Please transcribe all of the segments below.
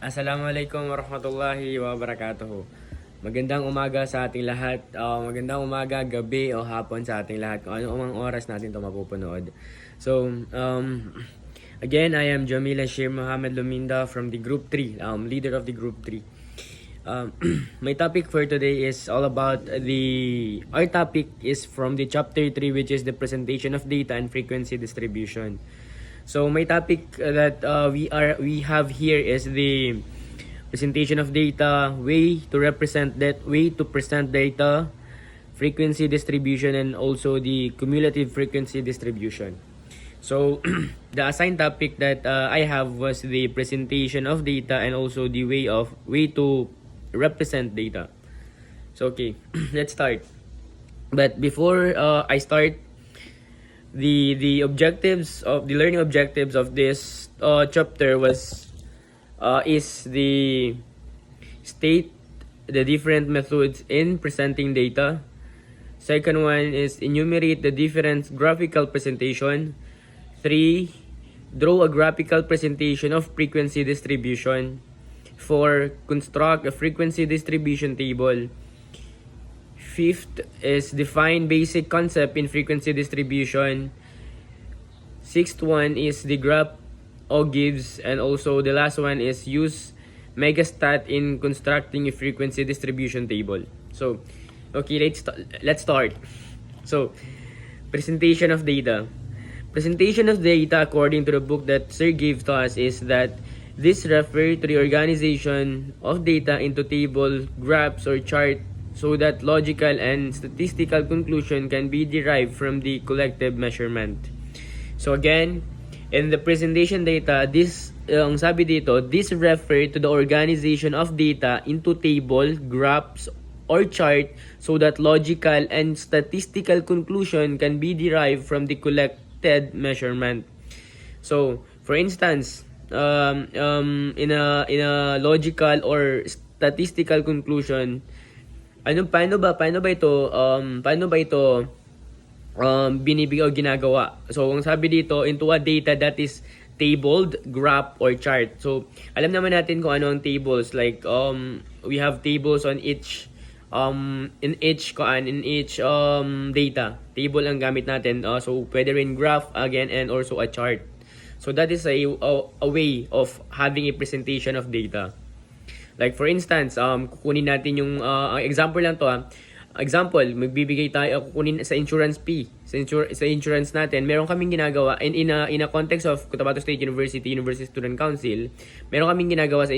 Assalamualaikum warahmatullahi wabarakatuh. Magandang umaga sa ating lahat. Magandang umaga, gabi o hapon sa ating lahat kung ano mang oras natin ito mapupunood. So, again, I am Jamila Shir Mohammed Luminda from the Group 3, leader of the Group 3. My topic for today is all about our topic is from the chapter 3, which is the presentation of data and frequency distribution. So my topic that we have here is the presentation of data, way to present data, frequency distribution, and also the cumulative frequency distribution. So the assigned topic that I have was the presentation of data and also the way to represent data. So okay, let's start. But before I start, the objectives of the learning objectives of this chapter is the state the different methods in presenting data. Second one is enumerate the different graphical presentation. 3, draw a graphical presentation of frequency distribution. 4, construct a frequency distribution table. Fifth is define basic concept in frequency distribution. Sixth one is the graph gives, and also the last one is use megastat in constructing a frequency distribution table. So, okay, let's start. So, presentation of data. Presentation of data, according to the book that Sir gave to us, is that this refers to the organization of data into table, graphs, or chart so that logical and statistical conclusion can be derived from the collective measurement. So again, in the presentation data, ang sabi dito, this refer to the organization of data into table, graphs, or chart so that logical and statistical conclusion can be derived from the collected measurement. So, for instance, in a logical or statistical conclusion, paano ba ito binibigay o ginagawa? So, ang sabi dito, into a data that is tabled, graph, or chart. So, alam naman natin kung ano ang tables. Like, we have tables on each data. Table ang gamit natin. So, pwede rin graph again and also a chart. So, that is a way of having a presentation of data. Like for instance, kukunin natin yung example lang to Example, magbibigay tayo kukunin sa insurance fee. Sa insurance natin, meron kaming ginagawa in a context of Cotabato State University Student Council, meron kaming ginagawa sa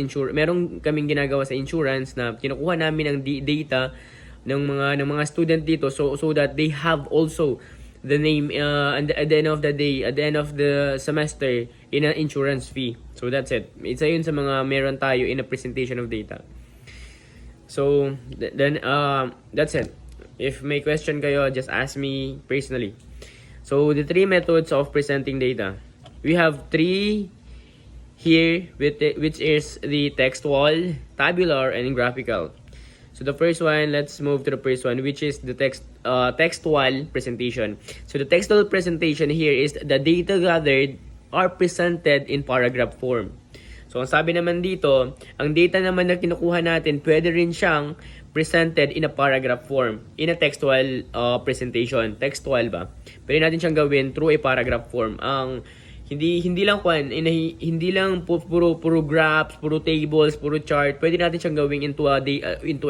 insurance na kinukuha namin ang data ng mga student dito so that they have also the name at the end of the day, at the end of the semester in an insurance fee. So that's it. Isa yun sa mga meron tayo in a presentation of data. So then that's it. If may question kayo, just ask me personally. So the 3 methods of presenting data. We have 3 here which is the textual, tabular, and graphical. So the first one, let's move to the first one, which is the textual presentation. So the textual presentation here is the data gathered are presented in paragraph form. So ang sabi naman dito, ang data naman na kinukuha natin, pwede rin siyang presented in a paragraph form, in a textual presentation. Textual ba? Pwede natin siyang gawin through a paragraph form. Hindi lang puro graphs, puro tables, puro chart. Pwede natin siyang gawin into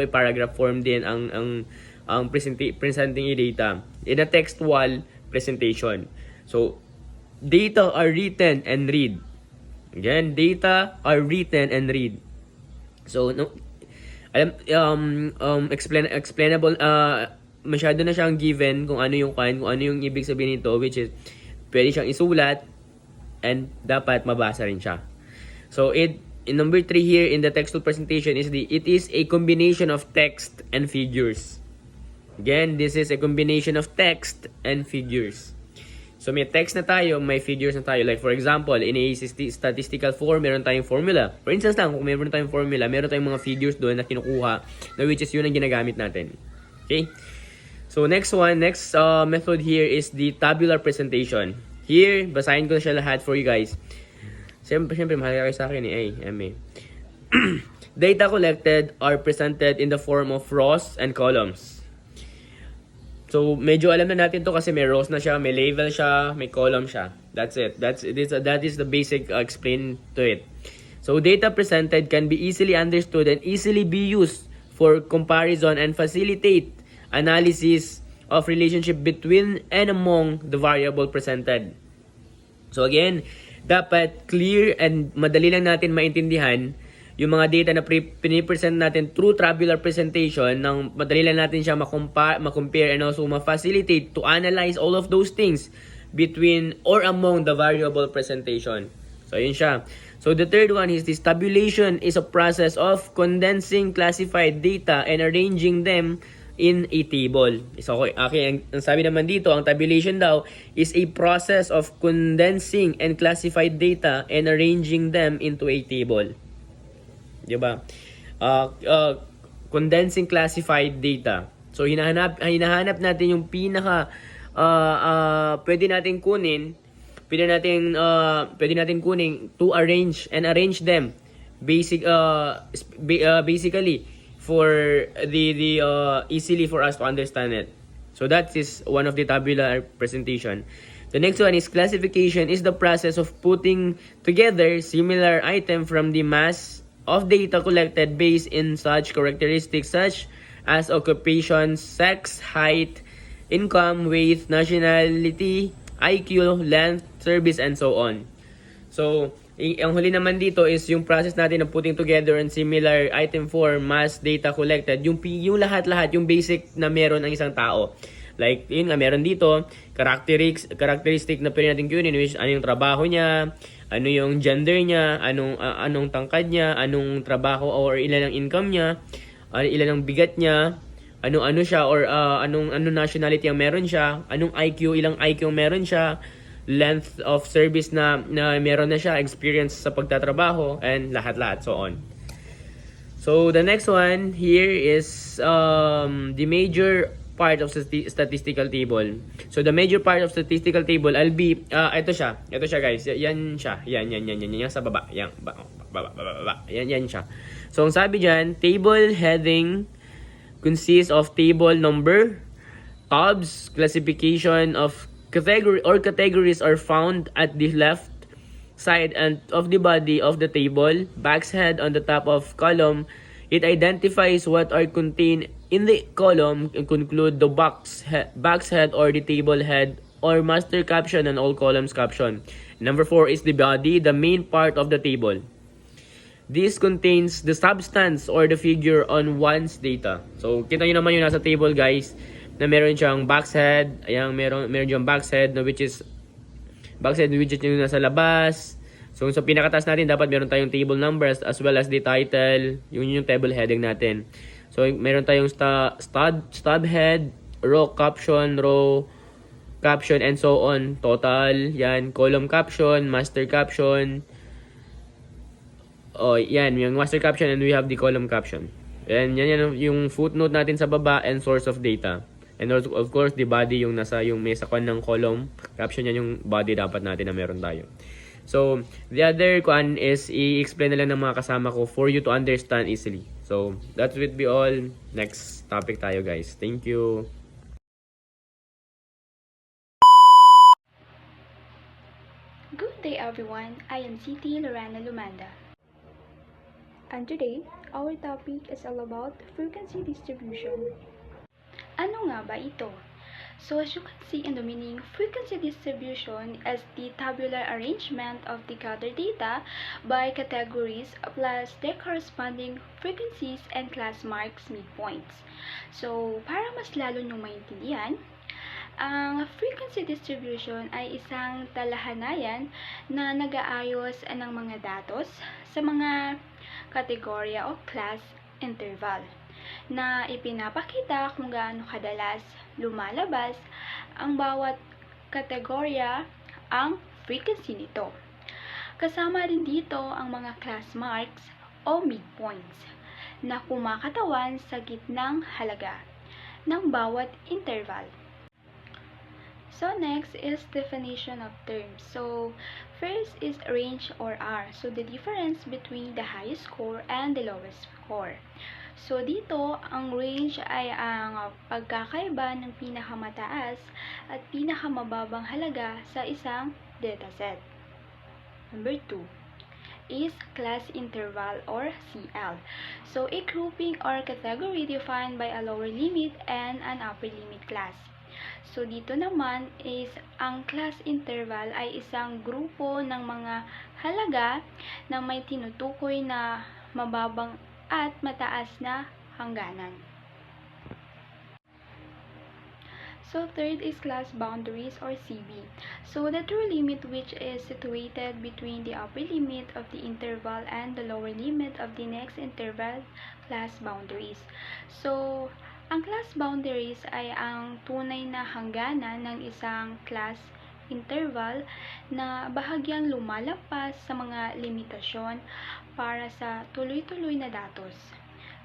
a paragraph form din ang presenting data in a textual presentation. So data are written and read. Again, data are written and read. So explainable, masyado na siyang given kung ano yung ibig sabihin nito, which is pwede siyang isulat and dapat mabasa rin siya. So in number 3 here in the textual presentation is it is a combination of text and figures. Again, this is a combination of text and figures. So may text na tayo, may figures na tayo. Like for example, in a statistical form, meron tayong formula. For instance lang, kung meron tayong formula, meron tayong mga figures doon na kinukuha, na which is yun ang ginagamit natin. Okay? So next method here is the tabular presentation. Here, basahin ko na siya lahat for you guys. Siyempre mahalaga kayo sa akin eh. Data collected are presented in the form of rows and columns. So, medyo alam na natin to kasi may rows na siya, may label siya, may column siya. That's it. That is the basic explain to it. So, data presented can be easily understood and easily be used for comparison and facilitate analysis of relationship between and among the variable presented. So again, dapat clear and madali lang natin maintindihan yung mga data na pinipresent natin through tabular presentation, nang madali lang natin siya ma-compare and also ma-facilitate to analyze all of those things between or among the variable presentation. So yun siya. So the third one is this: tabulation is a process of condensing classified data and arranging them in a table. So okay, ang sabi naman dito, ang tabulation daw is a process of condensing and classified data and arranging them into a table. Diba? Condensing classified data. So hinahanap natin yung pinaka pwede natin kunin to arrange them basically for the easily for us to understand it. So that is one of the tabular presentation. The next one is classification is the process of putting together similar item from the mass of data collected based in such characteristics such as occupation, sex, height, income, weight, nationality, IQ, length, service, and so on. So, ang huli naman dito is yung process natin ng putting together in similar item form, mass data collected, yung lahat-lahat, yung basic na meron ang isang tao. Like, yun nga, meron dito, characteristic na pwede natin kunin, which ano yung trabaho niya, ano yung gender niya, anong tangkad niya, anong trabaho or ilan ang income niya, ilan ang bigat niya, ano siya, or anong nationality ang meron siya, anong IQ, ilang IQ ang meron siya, length of service na meron na siya, experience sa pagtatrabaho, and lahat-lahat, so on. So, the next one here is the major part of statistical table. So, the major part of statistical table, I'll be, ito siya guys, yan siya, yan sa baba, yan, baba, yan siya. So, ang sabi dyan, table heading consists of table number, tabs, classification of categories are found at the left side and of the body of the table, back's head on the top of column. It identifies what are contained in the column and conclude the back's head or the table head or master caption and all columns caption. Number 4 is the body, the main part of the table. This contains the substance or the figure on one's data. So, kita nyo naman yung nasa table, guys, na meron siyang back's head. Ayan, meron siyang back's head, which is yung nasa labas. So, sa pinakataas natin, dapat meron tayong table numbers as well as the title. Yun yung table heading natin. So, meron tayong stub head, row caption, and so on. Total, yan. Column caption, master caption. Oh, yan. Yung master caption and we have the column caption. And yan yung footnote natin sa baba and source of data. And also, of course, the body yung may sakon ng column caption, yan yung body dapat natin na meron tayo. So, the other one is i-explain na lang ng mga kasama ko for you to understand easily. So, that would be all. Next topic tayo, guys. Thank you. Good day, everyone. I am Siti Lorana Lumanda. And today, our topic is all about frequency distribution. Ano nga ba ito? So as you can see in the meaning, frequency distribution is the tabular arrangement of the gathered data by categories plus their corresponding frequencies and class marks midpoints. So para mas lalo nyong maintindihan, ang frequency distribution ay isang talahanayan na nag-aayos ng mga datos sa mga kategorya o class interval na ipinapakita kung gaano kadalas lumalabas ang bawat kategorya ang frequency nito. Kasama rin dito ang mga class marks o midpoints na kumakatawan sa gitnang halaga ng bawat interval. So next is definition of terms. So first is range or R. So the difference between the highest score and the lowest score. So dito, ang range ay ang pagkakaiba ng pinakamataas at pinakamababang halaga sa isang dataset. Number 2 is class interval or CL. So a grouping or category defined by a lower limit and an upper limit class. So dito naman is ang class interval ay isang grupo ng mga halaga na may tinutukoy na mababang at mataas na hangganan. So third is class boundaries or CB. So the true limit which is situated between the upper limit of the interval and the lower limit of the next interval, class boundaries. So ang class boundaries ay ang tunay na hangganan ng isang class interval na bahagyang lumalagpas sa mga limitasyon para sa tuloy-tuloy na datos.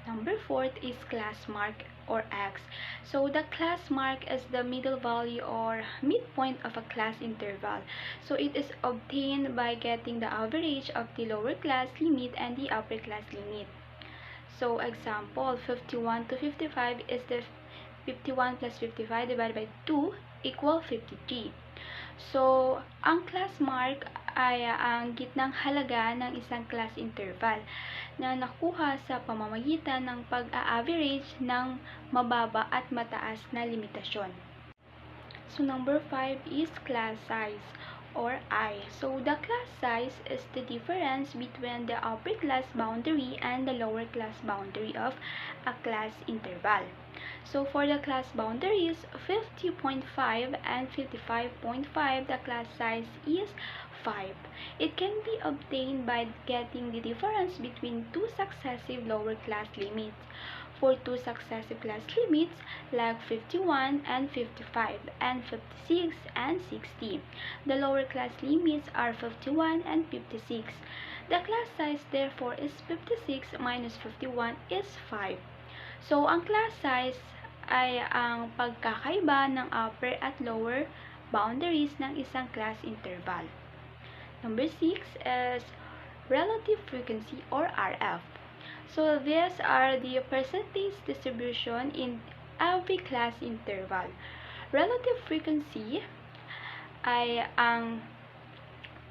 Number 4 is class mark or X. So the class mark is the middle value or midpoint of a class interval. So it is obtained by getting the average of the lower class limit and the upper class limit. So example, 51 to 55 is the 51 plus 55 divided by 2 equal 53. So, ang class mark ay ang gitnang halaga ng isang class interval na nakuha sa pamamagitan ng pag-a-average ng mababa at mataas na limitasyon. So, number 5 is class size or I. So, the class size is the difference between the upper class boundary and the lower class boundary of a class interval. So, for the class boundaries, 50.5 and 55.5, the class size is 5. It can be obtained by getting the difference between two successive lower class limits. For two successive class limits like 51 and 55 and 56 and 60. The lower class limits are 51 and 56. The class size therefore is 56 minus 51 is 5. So, ang class size ay ang pagkakaiba ng upper at lower boundaries ng isang class interval. Number 6 is relative frequency or RF. So, these are the percentage distribution in every class interval. Relative frequency ay ang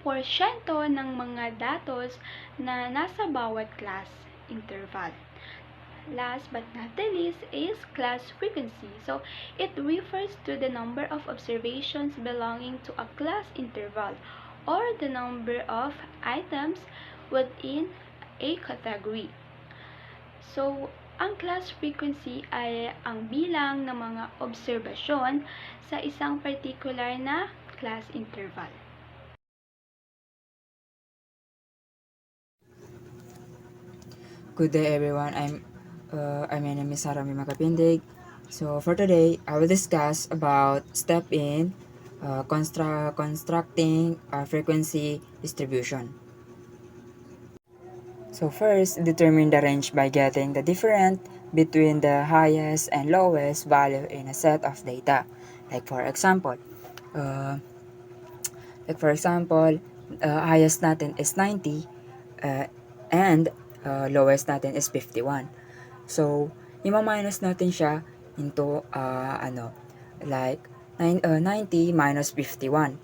porsyento ng mga datos na nasa bawat class interval. Last but not the least is class frequency. So, it refers to the number of observations belonging to a class interval or the number of items within a category. So, ang class frequency ay ang bilang ng mga obserbasyon sa isang particular na class interval. Good day everyone, my name is Sarami Makapindig. So for today, I will discuss about step in constructing a frequency distribution. So first, determine the range by getting the difference between the highest and lowest value in a set of data. Like for example, highest natin is 90 and lowest natin is 51. So, ima-minus natin siya into 90 minus 51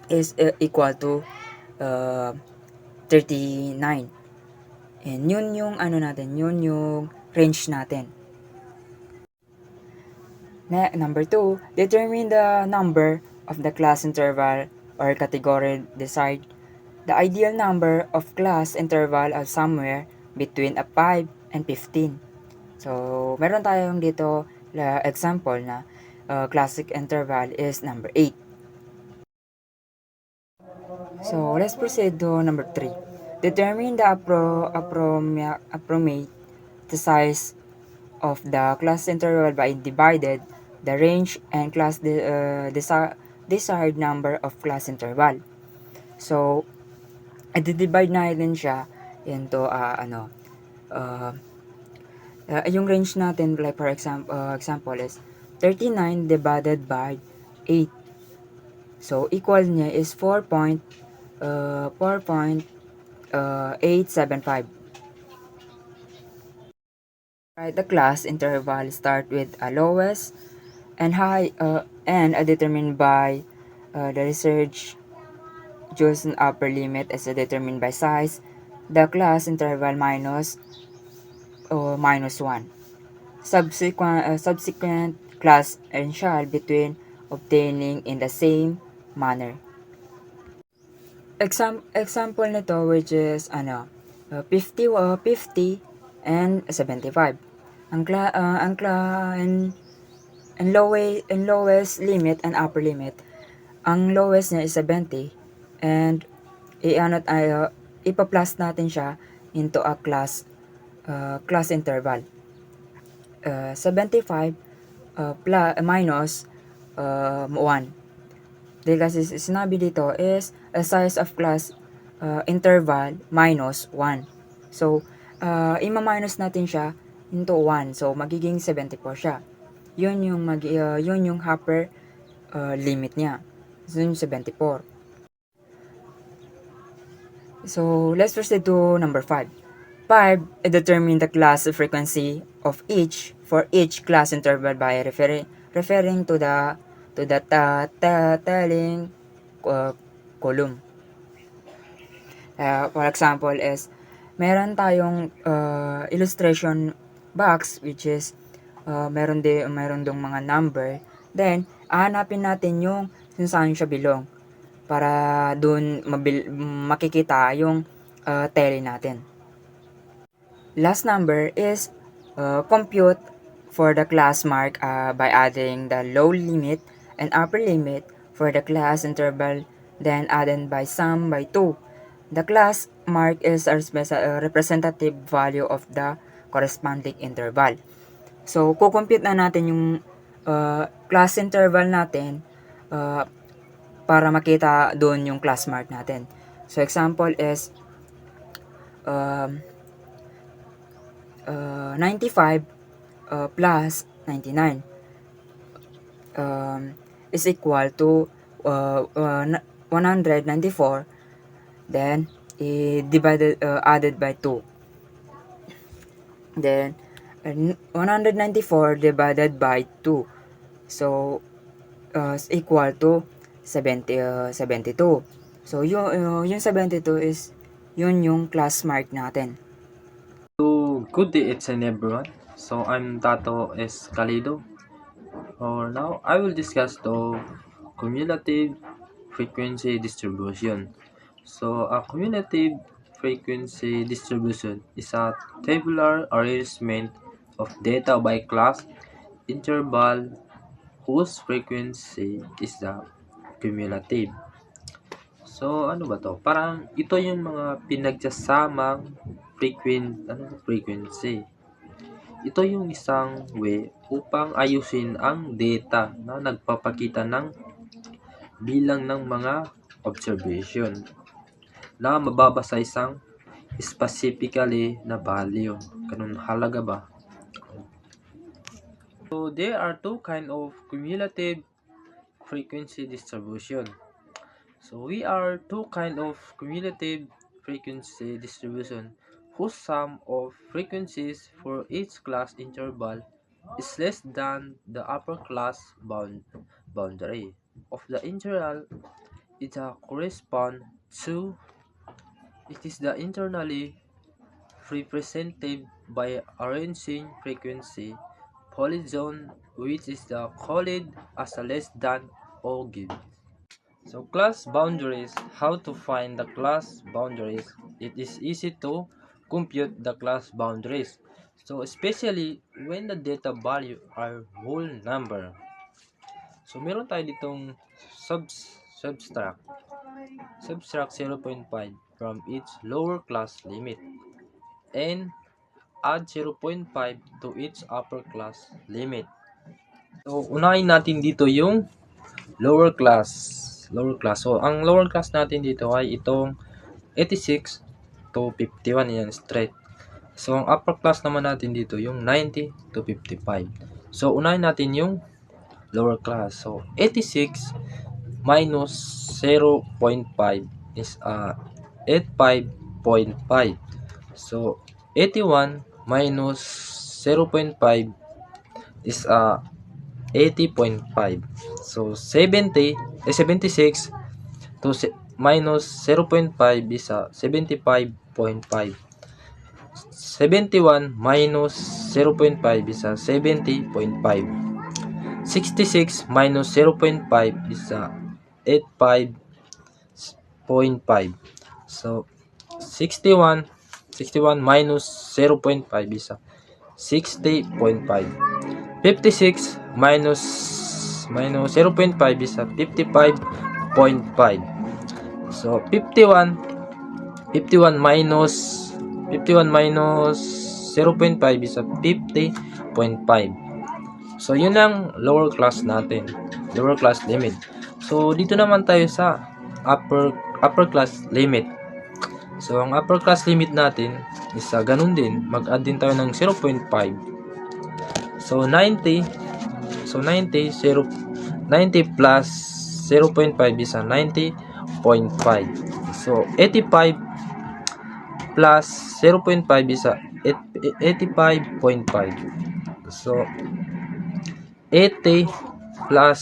is equal to 39. And yun yung yun yung range natin. Number 2, determine the number of the class interval or category desired. The ideal number of class interval are somewhere between 5 and 15. So, meron tayong dito example na classic interval is number 8. So, let's proceed to number 3. Determine the approximate the size of the class interval by divided the range and class desired number of class interval. So, i-divide natin siya into yung range natin, like for example is 39 divided by 8. So, equal niya is 4.875. Write the class interval start with a lowest and high and determined by the research chosen upper limit is determined by size, the class interval minus 1. Subsequent class initial between obtaining in the same manner. Example nito which is 50 and 75. Ang lowest limit and upper limit. Ang lowest niya is 70 and ipa-plus natin siya into a class interval. 75 minus 1. Dahil kasi sinabi dito is a size of class interval minus 1. So, ima-minus natin siya into 1. So, magiging 74 siya. Yun yung upper limit niya. So, yung 74. So, let's proceed to number 5. 5. Determine the class frequency of each for each class interval by referring to the telling column. For example is meron tayong illustration box which is meron dong mga number, then hahanapin natin yung saan siya belong para doon makikita yung tally natin. Last number is compute for the class mark by adding the low limit and upper limit for the class interval, then added by sum by 2. The class mark is a representative value of the corresponding interval. So, kukompute na natin yung class interval natin para makita doon yung class mark natin. So, example is 95 plus 99 is equal to 194, then added by 2. Then 194 divided by 2, so is equal to 72. So yung 72 is yung class mark natin. So, good day, it's everyone. So, I'm Tato Escalido. Now, I will discuss the cumulative frequency distribution. So, a cumulative frequency distribution is a tabular arrangement of data by class interval whose frequency is the cumulative. So, ano ba to? Parang ito yung mga pinagsasamang frequency. Ito yung isang way upang ayusin ang data na nagpapakita ng bilang ng mga observation na mababa sa isang specifically na value. Ganun halaga ba? So, there are two kind of cumulative frequency distribution. So, we are two kind of cumulative frequency distribution whose sum of frequencies for each class interval is less than the upper class boundary of the interval. It corresponds to it is the internally represented by arranging frequency polygon which is the called as a less than or given. So class boundaries, how to find the class boundaries? It is easy to compute the class boundaries. So especially when the data value are whole number. So meron tayo ditong subtract 0.5 from each lower class limit and add 0.5 to each upper class limit. So unahin natin dito yung lower class. So, ang lower class natin dito ay itong 86 to 51, yan, straight. So, ang upper class naman natin dito yung 90 to 55. So, unahin natin yung lower class. So, 86 minus 0.5 is 85.5. So 81 minus 0.5 is 80.5. So 76 to minus 0.5 is 75.5. 71 minus 0.5 is 70.5. 66 minus 0.5 is 85.5. So 61 minus 0.5 is 60.5. 56 minus 0.5 is 55.5. So 51 minus 0.5 is 50.5. So yun ang lower class natin, lower class limit. So dito naman tayo sa upper class limit. So ang upper class limit natin is ganun din, mag-add din tayo ng 0.5. So 90 plus 0.5 is 90.5. So 85 plus 0.5 is 85.5. So 80 plus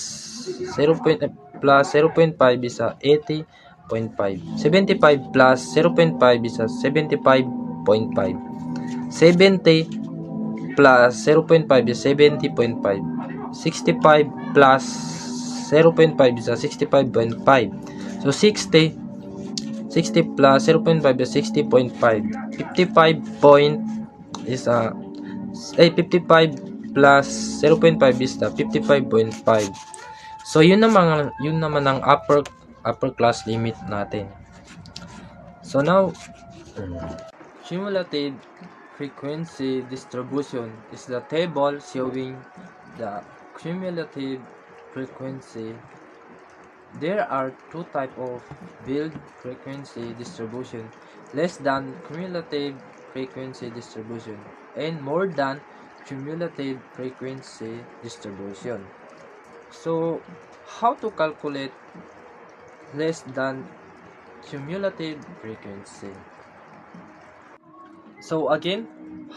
0.5 is 80.5. 75 plus 0.5 is 75.5. 70 plus 0.5 is 70.5. 65 plus 0.5 is 65.5. So 60 plus 0.5 is 60.5. 55 plus 0.5 is 55.5. So yun naman ang upper class limit natin. So now cumulative frequency distribution is the table showing the cumulative frequency. There are two types of build frequency distribution: less than cumulative frequency distribution and more than cumulative frequency distribution. So how to calculate less than cumulative frequency? So again,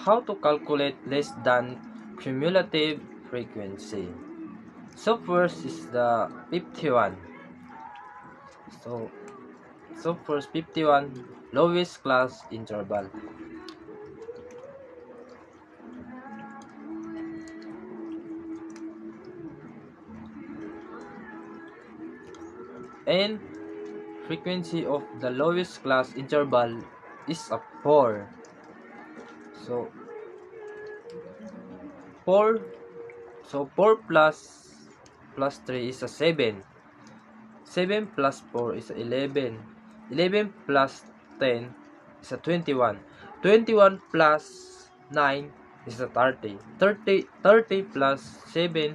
how to calculate less than cumulative frequency? So first is the 51. So first 51 lowest class interval. And frequency of the lowest class interval is 4. So 4 plus 3 is 7. 7 plus 4 is 11. 11 plus 10 is 21. 21 plus 9 is 30. 30 plus 7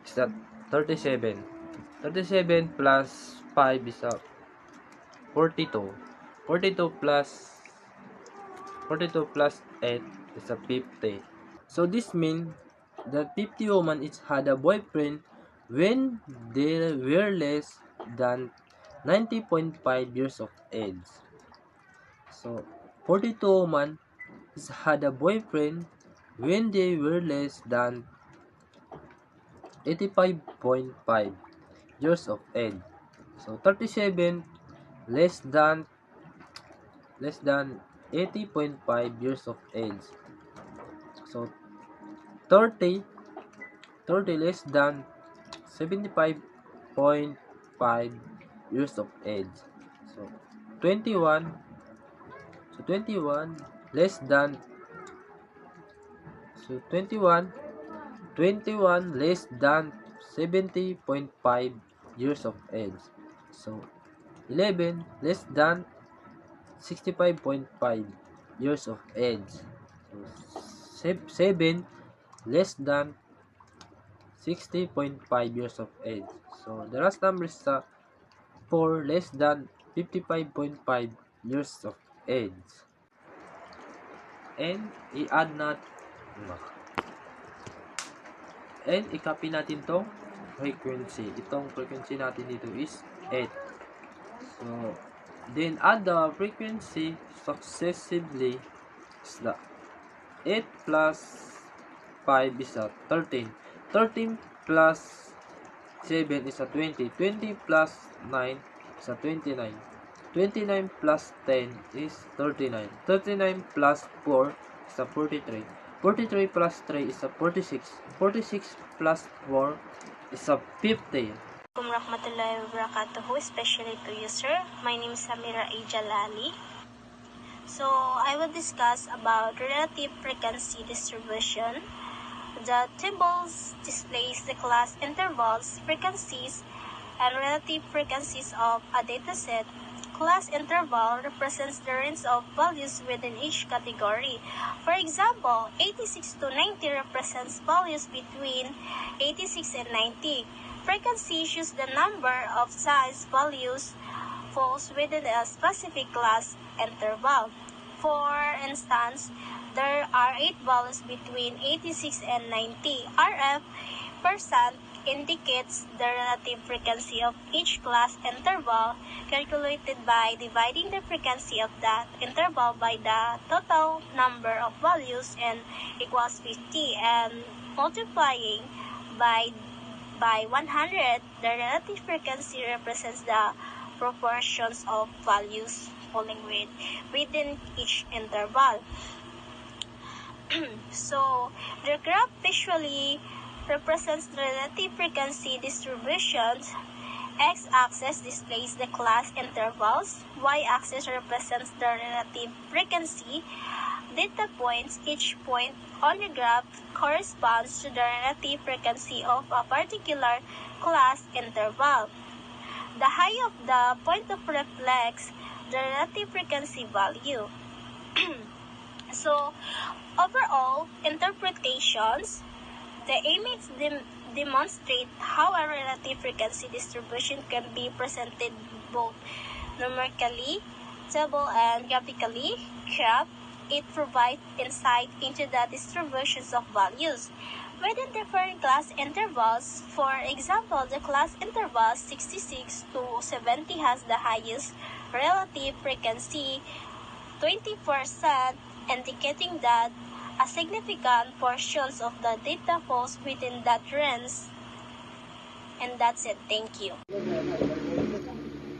is 37. 37 plus 5 is 42. 42 plus 8 is 50. So this means that 50 women each had a boyfriend when they were less than 90.5 years of age. So 42 women each had a boyfriend when they were less than 85.5 years of age. So 37 less than 80.5 years of age. So 30 less than 75.5 years of age. So 21 less than 21 less than 70.5 years of age. So 11 less than 65.5 years of age. So 7 less than 60.5 years of age. So the last number is 4 less than 55.5 years of age. And i-add natin and i-copy natin tong frequency. Itong frequency natin dito is 8. So, then add the frequency successively is the 8 plus 5 is a 13. 13 plus 7 is a 20. 20 plus 9 is a 29. 29 plus 10 is 39. 39 plus 4 is a 43. 43 plus 3 is a 46. 46 plus 4 is a 50. Warahmatullahi wabarakatuh, especially to you, sir. My name is Samira A. Jalali. So, I will discuss about relative frequency distribution. The tables displays the class intervals, frequencies, and relative frequencies of a dataset. Class interval represents the range of values within each category. For example, 86 to 90 represents values between 86 and 90. Frequency shows the number of size values falls within a specific class interval. For instance, there are 8 values between 86 and 90. RF percent indicates the relative frequency of each class interval calculated by dividing the frequency of that interval by the total number of values and equals 50 and multiplying by 100. The relative frequency represents the proportions of values falling within each interval. So, the graph visually represents the relative frequency distributions. X-axis displays the class intervals. Y-axis represents the relative frequency data points. Each point on the graph corresponds to the relative frequency of a particular class interval. The height of the point reflects the relative frequency value. So, overall interpretations, the image demonstrate how a relative frequency distribution can be presented both numerically, table, and graphically. Graph, it provides insight into the distributions of values within different class intervals. For example, the class interval 66 to 70 has the highest relative frequency, 20%, indicating that a significant portions of the data falls within that range. And that's it. Thank you.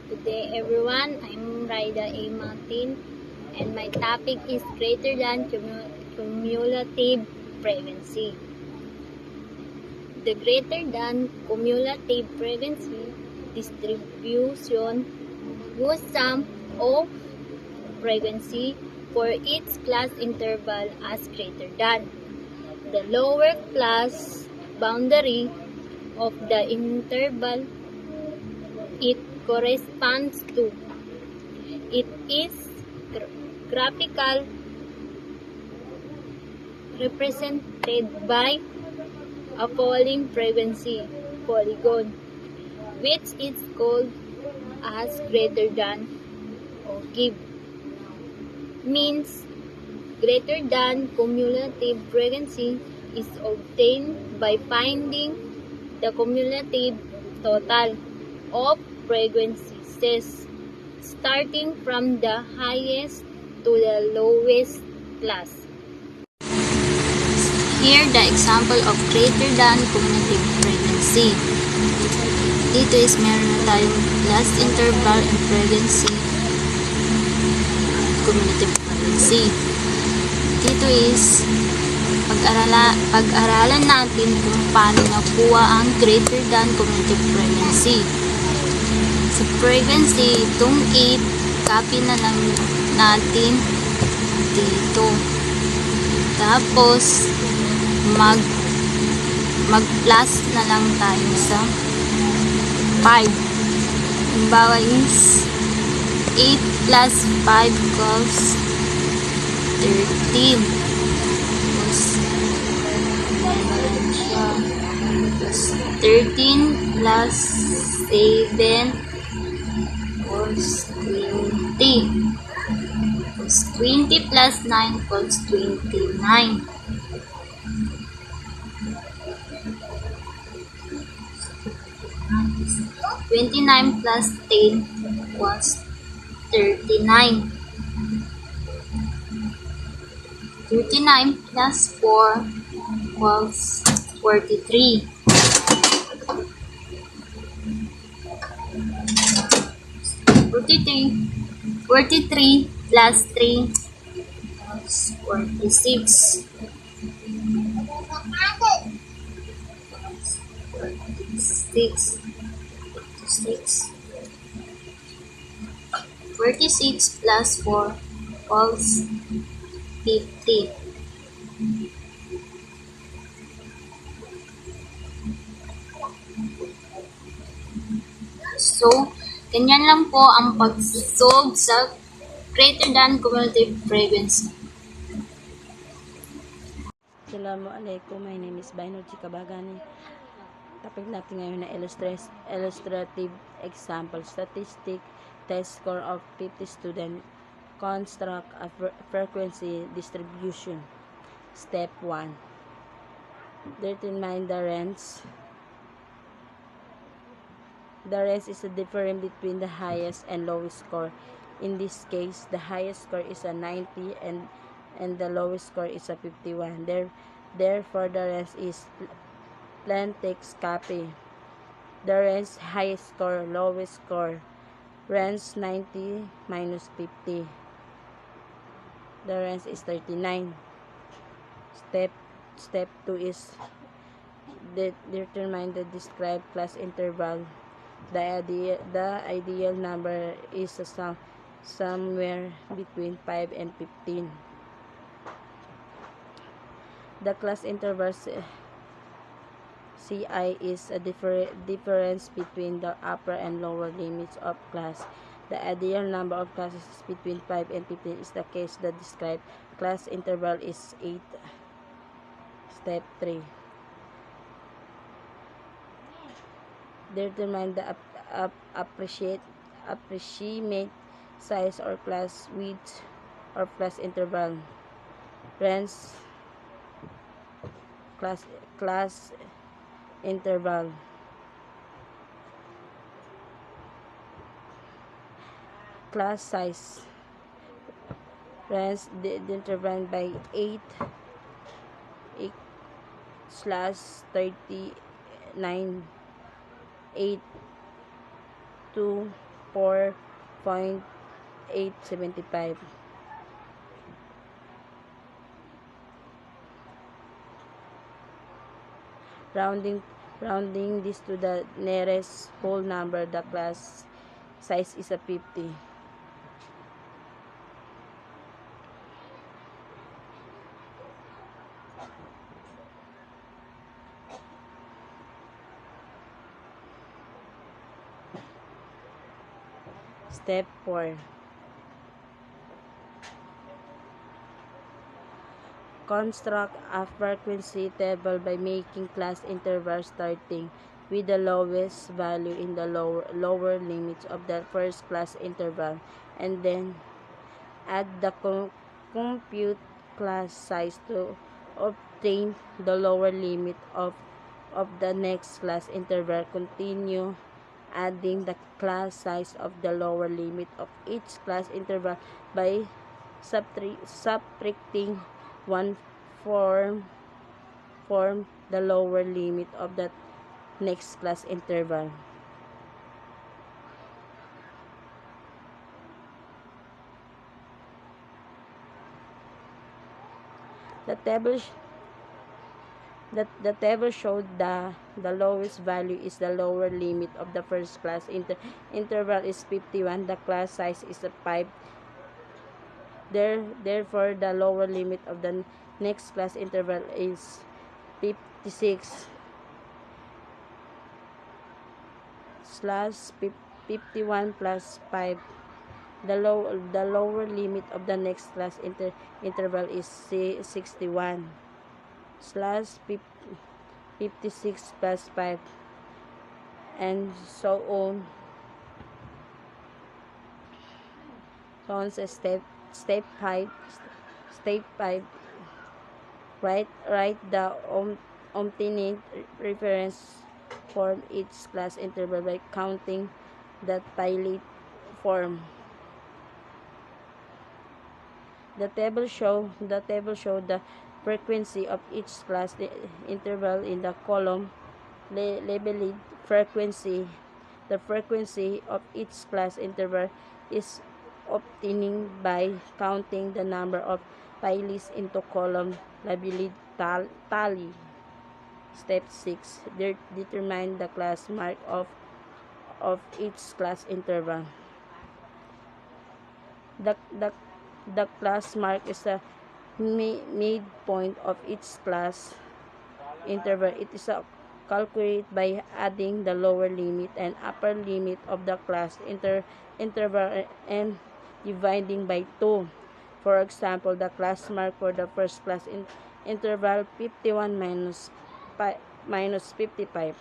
Good day everyone, I'm Raida A. Martin and my topic is greater than cumulative frequency. The greater than cumulative frequency distribution whose sum of frequency for each class interval as greater than the lower class boundary of the interval it corresponds to. It is graphical represented by a falling frequency polygon, which is called as greater than or give. Means greater than cumulative frequency is obtained by finding the cumulative total of frequencies starting from the highest to the lowest class. Here the example of greater than cumulative frequency. Dito is meron na tayong last interval and frequency, cumulative frequency. Dito is pag-aralan natin kung paano nakuha ang greater than cumulative frequency. Sa frequency, itong 8, copy na lang natin dito. Tapos, mag-plus na lang tayo sa 5. Halimbawa is 8 plus 5 equals 13. Tapos 13 plus 7 equals 20. Tapos 20 plus 9 equals 29. 29 plus 10 was 39. 39 plus 4 was 43. 43 plus 3 was 46. 46. 46 plus 4 equals 50. So, ganyan lang po ang pag-solve sa greater than cumulative frequency. Assalamualaikum, my name is Bainur Chikabagani. Topic natin ngayon na illustrative example, statistic test score of 50 student, construct a frequency distribution. Step 1. Determine the range. The range is the difference between the highest and lowest score. In this case, the highest score is a 90 and the lowest score is a 51. Therefore, the range is plain text copy. The range highest score, lowest score. Range 90 minus 50. The range is 39. Step 2 is determine the described class interval. The ideal number is somewhere between 5 and 15. The class interval CI is a difference between the upper and lower limits of class. The ideal number of classes is between 5 and 15 is the case. The described class interval is 8. Step 3. Determine the approximate size or class width or class interval. Range class interval. Class size. Range determined by 8 slash 39 8 to 4.875. Rounding this to the nearest whole number, the class size is a 50. Step 4. Construct a frequency table by making class intervals starting with the lowest value in the lower limits of the first class interval, and then add the compute class size to obtain the lower limit of the next class interval. Continue adding the class size of the lower limit of each class interval by subtracting one from the lower limit of the next class interval. The table showed the lowest value is the lower limit of the first class interval is 51. The class size is 5. Therefore, the lower limit of the next class interval is 56 slash 51 plus 5. The lower limit of the next class interval is 61 slash 56 plus 5, and so on. So on sa step 5. Write the obtained reference form each class interval by counting the pilot form. The table show the frequency of each class interval in the column labeled frequency. The frequency of each class interval is obtained by counting the number of pilots into column labeled tally. Step 6. Determine the class mark of each class interval. The class mark is the midpoint of each class interval. It is calculated by adding the lower limit and upper limit of the class interval and dividing by 2. For example, the class mark for the first class interval 51 minus 55.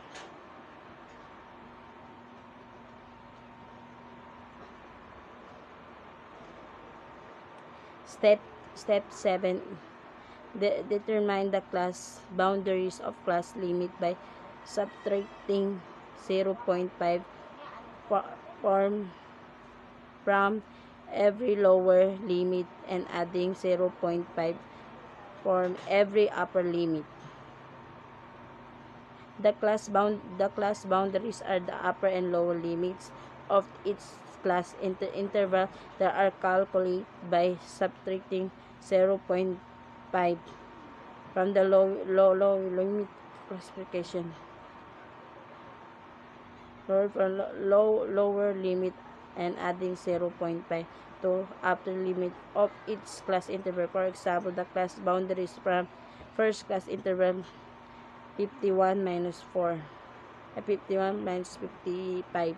Step 7. Determine the class boundaries of class limit by subtracting 0.5 from every lower limit and adding 0.5 from every upper limit. The class boundaries are the upper and lower limits of each class interval that are calculated by subtracting 0.5 from the low limit classification. Lower limit and adding 0.5 to upper limit of each class interval. For example, the class boundaries from first class interval 51 minus 55.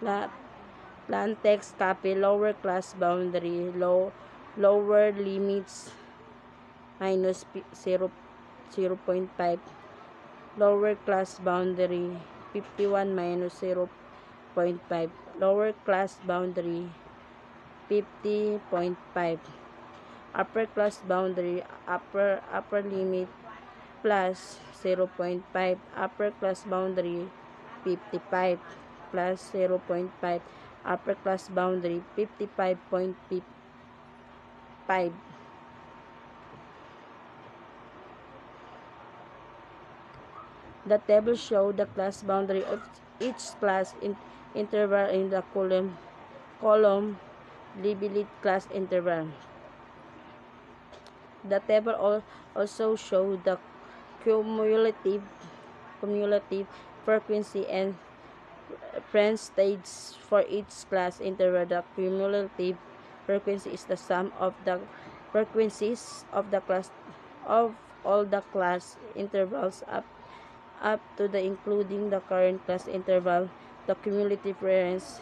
Plan text copy lower class boundary lower limits minus 0.5 lower class boundary 51 minus 0.5 lower class boundary 50.5 upper class boundary upper limit plus 0.5 upper class boundary 55 plus 0.5 upper class boundary 55.5. The table shows the class boundary of each class interval in the column labeled class interval. The table also shows the cumulative frequency and percentage for each class interval. The cumulative frequency is the sum of the frequencies of all the class intervals up to the including the current class interval. The cumulative variance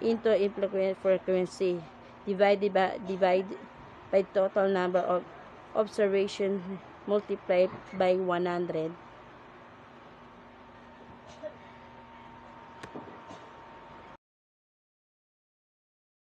into implicate frequency divided by total number of observation multiplied by 100.